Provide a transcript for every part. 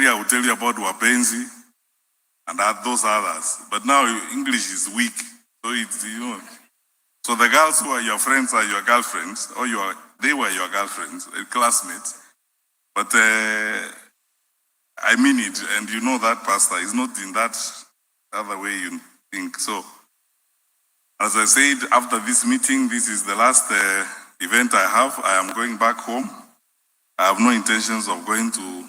Kiswahili, I will tell you about Wapenzi and those others. But now English is weak. So it's, So the girls who are your friends are your girlfriends, or they were your girlfriends, classmates. But I mean it, and you know that, Pastor, is not in that other way you think. So, as I said, after this meeting, this is the last event I have. I am going back home. I have no intentions of going to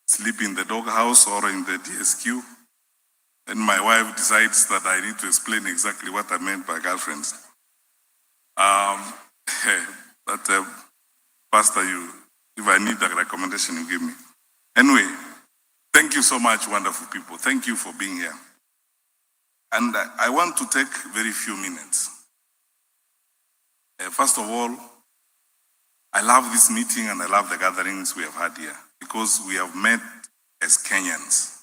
sleep in the doghouse or in the DSQ. And my wife decides that I need to explain exactly what I meant by girlfriends. But Pastor, if I need a recommendation, you give me. Anyway, thank you so much, wonderful people. Thank you for being here. And I want to take very few minutes. First of all, I love this meeting and I love the gatherings we have had here because we have met as Kenyans.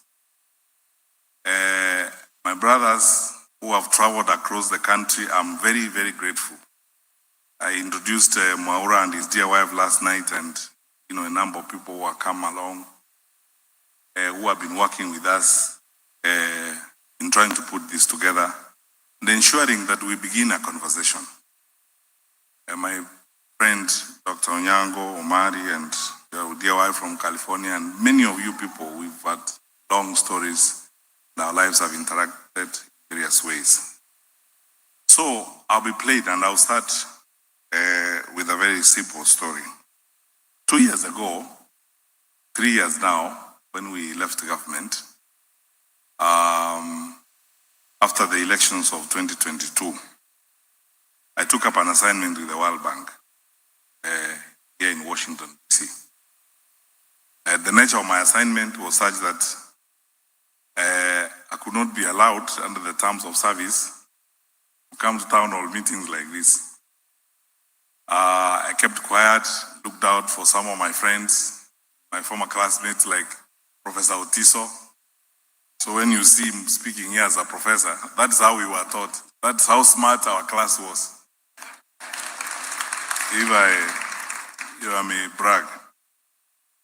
My brothers who have traveled across the country, I'm very, very grateful. I introduced Maura and his dear wife last night, and a number of people who have come along, who have been working with us in trying to put this together and ensuring that we begin a conversation. My friend, Dr. Onyango, Omari, and your dear wife from California, and many of you people, we've had long stories. Our lives have interacted in various ways. So I'll be played, and I'll start with a very simple story. 2 years ago, 3 years now, when we left the government, after the elections of 2022, I took up an assignment with the World Bank here in Washington, D.C. The nature of my assignment was such that I could not be allowed under the terms of service to come to town hall meetings like this. I kept quiet, looked out for some of my friends, my former classmates like Professor Otiso. So when you see him speaking here as a professor, that's how we were taught. That's how smart our class was. If I may brag.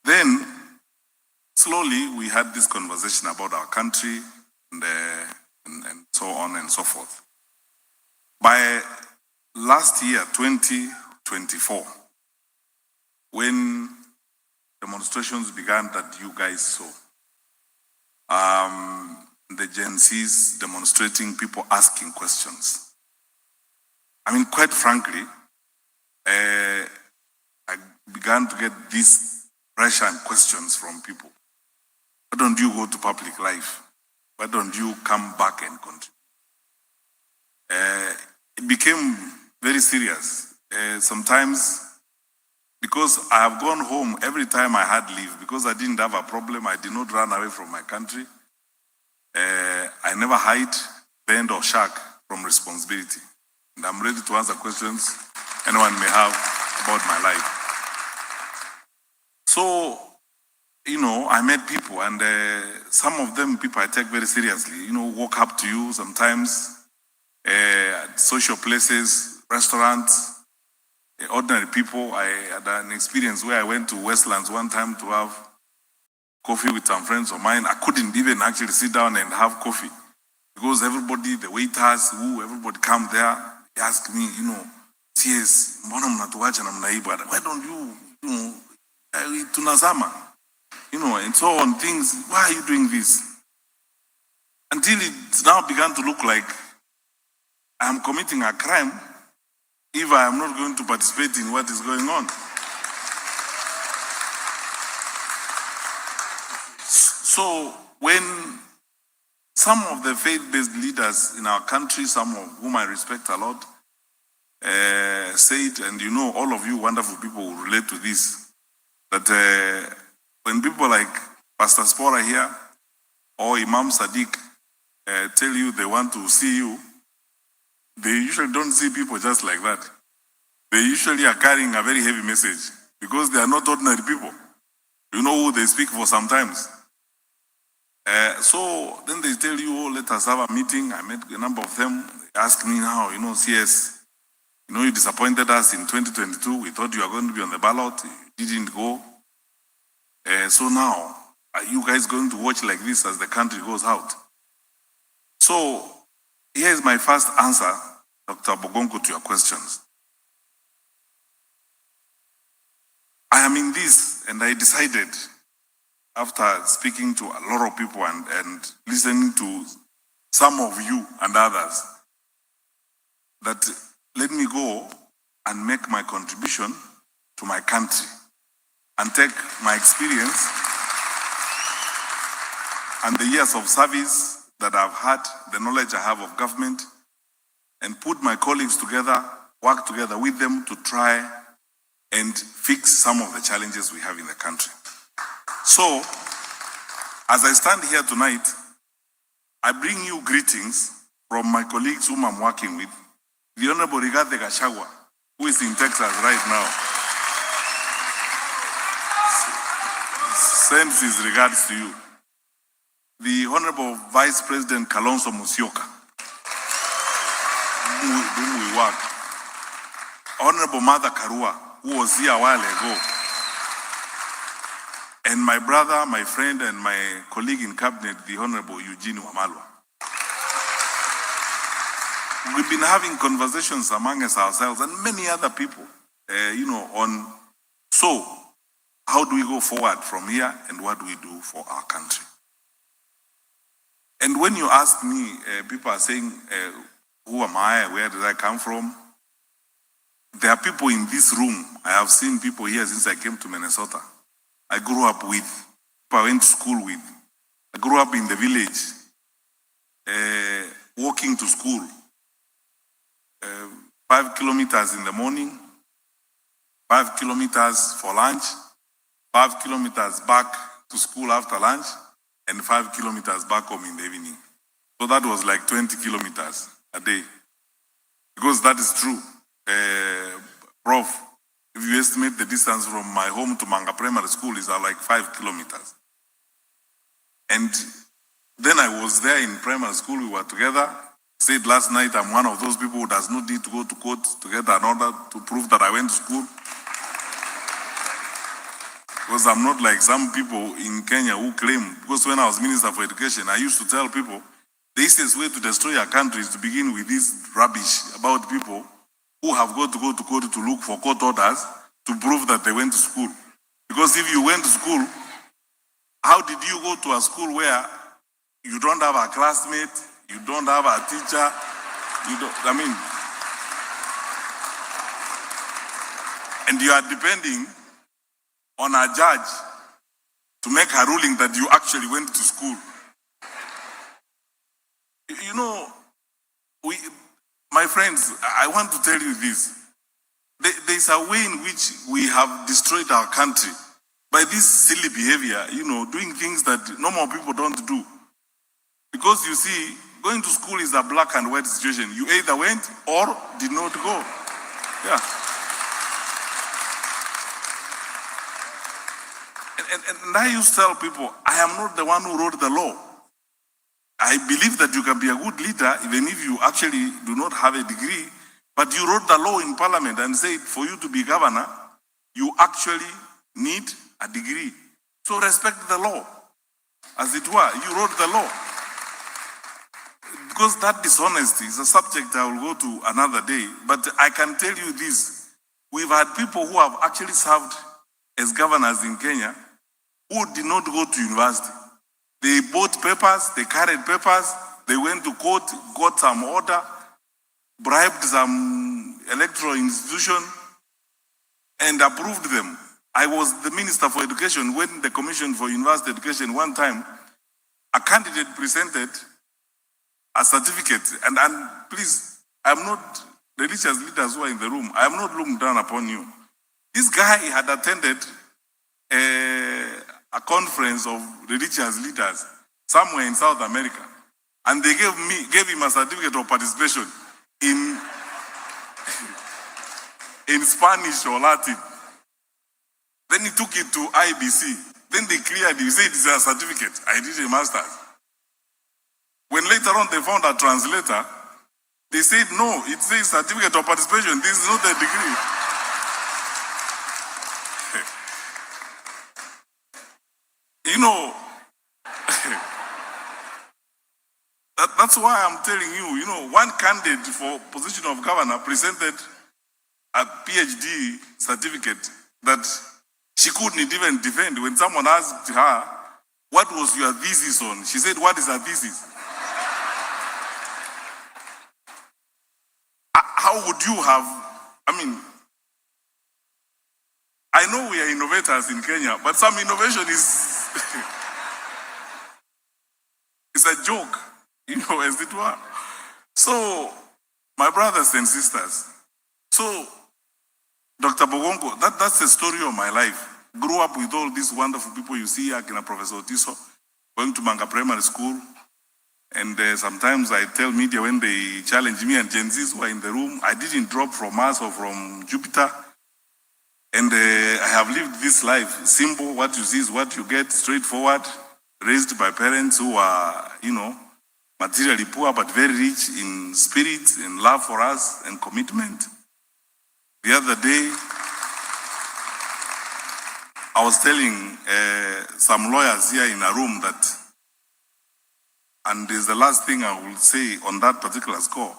Then, slowly, we had this conversation about our country and so on and so forth. By last year, 2024, when demonstrations began that you guys saw, the Gen Zs demonstrating, people asking questions. I mean, quite frankly, I began to get this pressure and questions from people. Why don't you go to public life? Why don't you come back and contribute? It became very serious. Sometimes, because I have gone home every time I had leave, because I didn't have a problem, I did not run away from my country. I never hide, bend, or shirk from responsibility. And I'm ready to answer questions anyone may have about my life. So, I met people, and some of them people I take very seriously. Walk up to you sometimes at social places, restaurants, ordinary people. I had an experience where I went to Westlands one time to have coffee with some friends of mine. I couldn't even actually sit down and have coffee because everybody, the waiters, everybody come there, they ask me, CS, mbona mnatuacha namna hii bwana? Why don't you, tunazama? And so on, things, why are you doing this? Until it now began to look like I'm committing a crime if I am not going to participate in what is going on. So when some of the faith-based leaders in our country, some of whom I respect a lot, said, and all of you wonderful people will relate to this, that when people like Pastor Spora here or Imam Sadiq tell you they want to see you, they usually don't see people just like that. They usually are carrying a very heavy message because they are not ordinary people. You know who they speak for sometimes. So then they tell you, let us have a meeting. I met a number of them. They ask me now, CS, you disappointed us in 2022. We thought you were going to be on the ballot. You didn't go. So now, Are you guys going to watch like this as the country goes out? So here is my first answer, Dr. Bogonko, to your questions. I am in this, and I decided, after speaking to a lot of people and listening to some of you and others, that let me go and make my contribution to my country and take my experience and the years of service that I've had, the knowledge I have of government, and put my colleagues together, work together with them to try and fix some of the challenges we have in the country. So, as I stand here tonight, I bring you greetings from my colleagues whom I'm working with, the Honorable Rigathi Gachagua, who is in Texas right now. Sends his regards to you. The Honorable Vice President Kalonzo Musyoka, whom we work. Honorable Mother Karua, who was here a while ago. And my brother, my friend, and my colleague in cabinet, the Honorable Eugene Wamalwa. We've been having conversations among us ourselves and many other people, on so how do we go forward from here and what do we do for our country? And when you ask me, people are saying, who am I? Where did I come from? There are people in this room. I have seen people here since I came to Minnesota. I grew up with, people I went to school with. I grew up in the village, walking to school. 5 kilometers in the morning, 5 kilometers for lunch, 5 kilometers back to school after lunch, and 5 kilometers back home in the evening. So that was like 20 kilometers a day. Because that is true. Prof, if you estimate the distance from my home to Manga Primary School is like 5 kilometers. And then I was there in primary school, we were together. Said last night I'm one of those people who does not need to go to court to get an order to prove that I went to school. Because I'm not like some people in Kenya who claim, because when I was Minister for Education, I used to tell people, the easiest way to destroy a country is to begin with this rubbish about people who have got to go to court to look for court orders to prove that they went to school. Because if you went to school, how did you go to a school where you don't have a classmate, you don't have a teacher, and you are depending on a judge to make a ruling that you actually went to school. My friends, I want to tell you this. There's a way in which we have destroyed our country by this silly behavior, doing things that normal people don't do. Because you see, going to school is a black and white situation. You either went or did not go. Yeah. And I used to tell people, I am not the one who wrote the law. I believe that you can be a good leader even if you actually do not have a degree, but you wrote the law in parliament and said for you to be governor, you actually need a degree. So respect the law. As it were, you wrote the law. Because that dishonesty is a subject I will go to another day. But I can tell you this. We've had people who have actually served as governors in Kenya who did not go to university. They bought papers, they carried papers, they went to court, got some order, bribed some electoral institution, and approved them. I was the Minister for Education when the Commission for University Education one time, a candidate presented a certificate, and please, I'm not, religious leaders who are in the room, I am not looking down upon you. This guy had attended a conference of religious leaders somewhere in South America, and they gave him a certificate of participation in Spanish or Latin. Then he took it to IBC. Then they cleared it. He said it's a certificate. I did a master's. When later on they found a translator, they said, no, it says certificate of participation. This is not a degree. That's why I'm telling you, you know, one candidate for position of governor presented a PhD certificate that she couldn't even defend. When someone asked her, what was your thesis on? She said, what is a thesis? How would you have, I mean, I know we are innovators in Kenya, but some innovation is, it's a joke, you know, as it were. So, my brothers and sisters, so Dr. Bogongo, that's the story of my life. Grew up with all these wonderful people you see here, Professor Otiso, going to Manga Primary School. And sometimes I tell media when they challenge me and Gen Zs who are in the room, I didn't drop from Mars or from Jupiter. And I have lived this life. Simple, what you see is what you get, straightforward, raised by parents who are, you know, materially poor but very rich in spirit and love for us and commitment. The other day, I was telling some lawyers here in a room that, and is the last thing I will say on that particular score,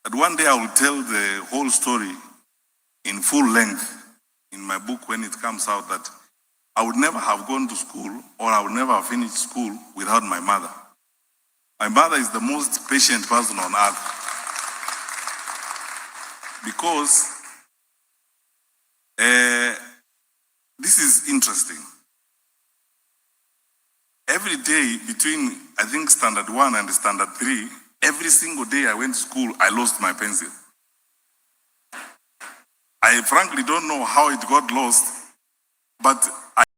that one day I will tell the whole story in full length in my book when it comes out, that I would never have gone to school or I would never have finished school without my mother. My mother is the most patient person on earth because this is interesting. Every day between, I think, standard 1 and standard 3, every single day I went to school, I lost my pencil. I frankly don't know how it got lost, but